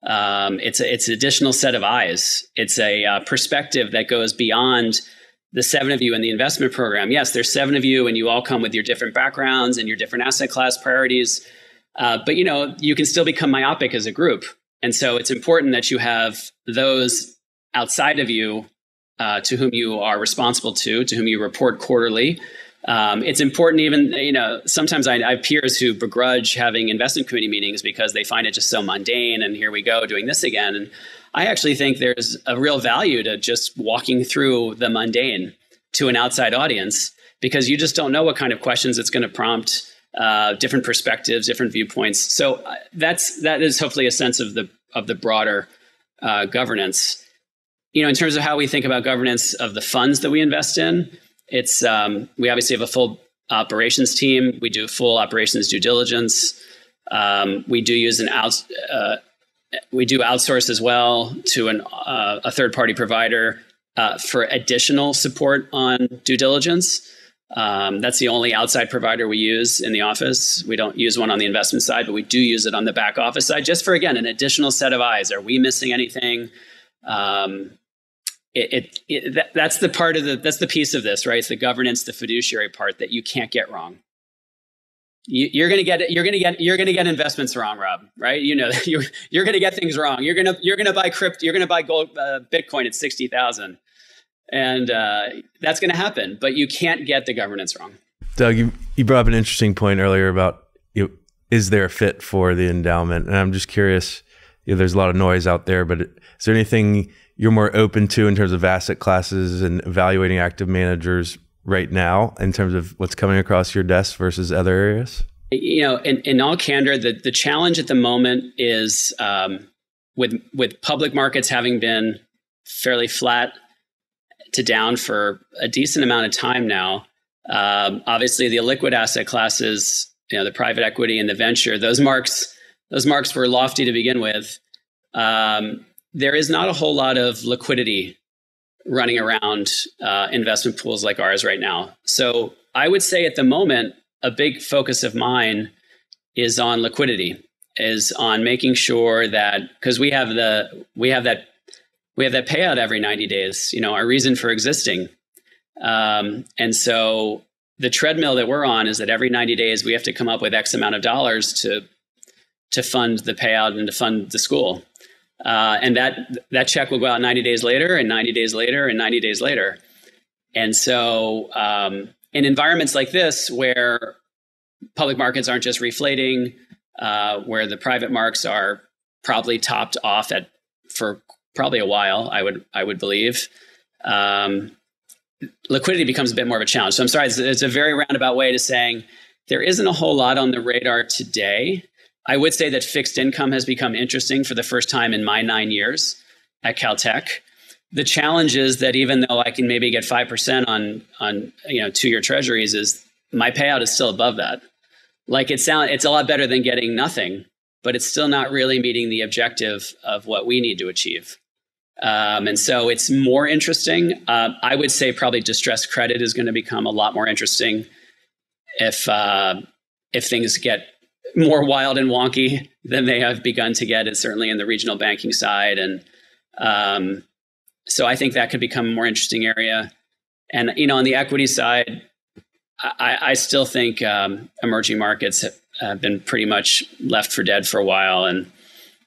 It's an additional set of eyes. It's a perspective that goes beyond the seven of you in the investment program. Yes, there's seven of you, and you all come with your different backgrounds and your different asset class priorities. But you can still become myopic as a group. And so it's important that you have those outside of you to whom you are responsible to whom you report quarterly. It's important even, sometimes I have peers who begrudge having investment committee meetings because they find it just so mundane, and here we go doing this again. And I actually think there's a real value to just walking through the mundane to an outside audience, because you just don't know what kind of questions it's going to prompt. Different perspectives, different viewpoints. So that is hopefully a sense of the broader governance. In terms of how we think about governance of the funds that we invest in, it's we obviously have a full operations team. We do full operations due diligence. We do use we do outsource as well to a third party provider for additional support on due diligence. That's the only outside provider we use in the office. We don't use one on the investment side, but we do use it on the back office side, just for, again, an additional set of eyes. Are we missing anything? That's the piece of this, right? It's the governance, the fiduciary part that you can't get wrong. you're going to get investments wrong, Rob, right? You know, you're going to get things wrong. You're going to buy gold, Bitcoin at 60,000. And that's going to happen, but you can't get the governance wrong. Doug, you brought up an interesting point earlier about, is there a fit for the endowment? And I'm just curious, there's a lot of noise out there, but is there anything you're more open to in terms of asset classes and evaluating active managers right now in terms of what's coming across your desk versus other areas? You know, in all candor, the challenge at the moment is with public markets having been fairly flat to down for a decent amount of time now. Obviously, the illiquid asset classes, the private equity and the venture, those marks were lofty to begin with. There is not a whole lot of liquidity running around investment pools like ours right now. So I would say at the moment, a big focus of mine is on liquidity, is on making sure that, because we have that payout every 90 days, our reason for existing. And so the treadmill that we're on is that every 90 days we have to come up with X amount of dollars to fund the payout and to fund the school. And that check will go out 90 days later and 90 days later and 90 days later. And so in environments like this, where public markets aren't just reflating, where the private marks are probably topped off for probably a while, I would believe, liquidity becomes a bit more of a challenge. So I'm sorry, it's a very roundabout way to saying there isn't a whole lot on the radar today. I would say that fixed income has become interesting for the first time in my 9 years at CalTech. The challenge is that even though I can maybe get 5% on 2-year treasuries, is my payout is still above that. Like it's a lot better than getting nothing, but it's still not really meeting the objective of what we need to achieve. And so it's more interesting. I would say probably distressed credit is going to become a lot more interesting if things get more wild and wonky than they have begun to get. It's certainly in the regional banking side. And so I think that could become a more interesting area. And, on the equity side, I still think emerging markets have been pretty much left for dead for a while. And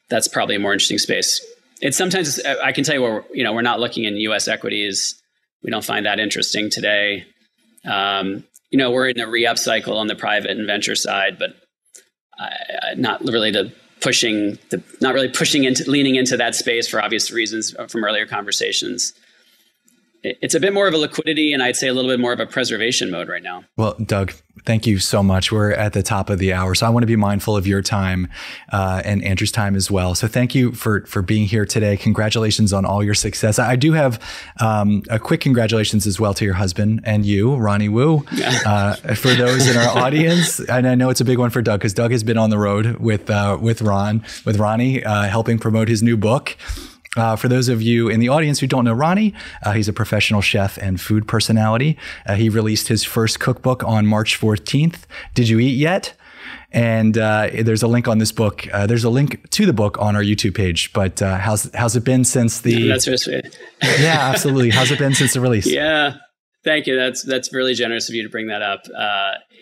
that's probably a more interesting space. It's sometimes, I can tell you, we're not looking in U.S. equities. We don't find that interesting today. We're in a re-up cycle on the private and venture side, but not really leaning into that space for obvious reasons from earlier conversations. It's a bit more of a liquidity and I'd say a little bit more of a preservation mode right now. Well, Doug, thank you so much. We're at the top of the hour, so I want to be mindful of your time and Andrew's time as well. So thank you for being here today. Congratulations on all your success. I do have a quick congratulations as well to your husband and you, Ronnie Wu. For those in our audience, and I know it's a big one for Doug because Doug has been on the road with Ronnie, helping promote his new book. For those of you in the audience who don't know Ronnie, he's a professional chef and food personality. He released his first cookbook on March 14th. Did you eat yet? And there's a link on this book. There's a link to the book on our YouTube page. But how's it been since the? That's really sweet. Yeah, absolutely. How's it been since the release? Yeah, thank you. That's really generous of you to bring that up.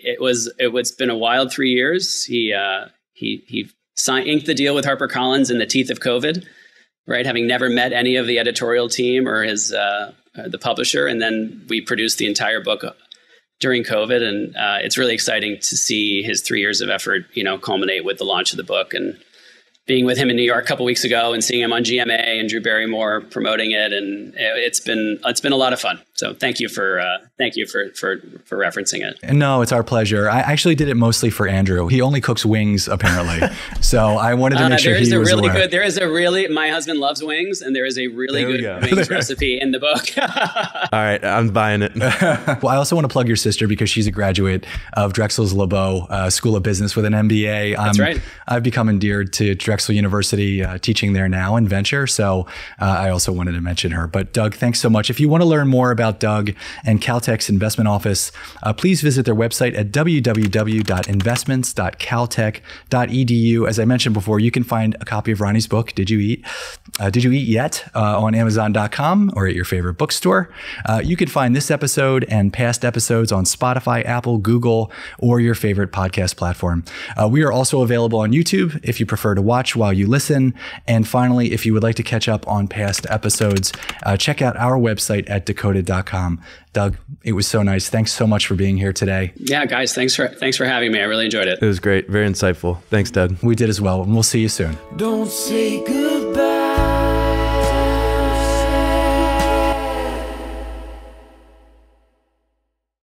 It's been a wild 3 years. He inked the deal with HarperCollins in the teeth of COVID. Right, having never met any of the editorial team or the publisher, and then we produced the entire book during COVID, and it's really exciting to see his 3 years of effort, culminate with the launch of the book. And being with him in New York a couple weeks ago and seeing him on GMA and Drew Barrymore promoting it, and it's been a lot of fun. So thank you for referencing it. No, it's our pleasure. I actually did it mostly for Andrew. He only cooks wings apparently, so I wanted to make sure he was aware. My husband loves wings, and there is a really good wings recipe in the book. All right, I'm buying it. Well, I also want to plug your sister because she's a graduate of Drexel's LeBeau School of Business with an MBA. That's right. I've become endeared to Drexel Drexel University teaching there now in venture. So I also wanted to mention her. But Doug, thanks so much. If you want to learn more about Doug and CalTech's investment office, please visit their website at www.investments.caltech.edu. As I mentioned before, you can find a copy of Ronnie's book, Did You Eat Yet? On Amazon.com or at your favorite bookstore. You can find this episode and past episodes on Spotify, Apple, Google, or your favorite podcast platform. We are also available on YouTube if you prefer to watch while you listen. And finally, if you would like to catch up on past episodes, check out our website at Dakota.com. Doug, it was so nice. Thanks so much for being here today. Yeah, guys, thanks for having me. I really enjoyed it. It was great. Very insightful. Thanks, Doug. We did as well. And we'll see you soon. Don't say good.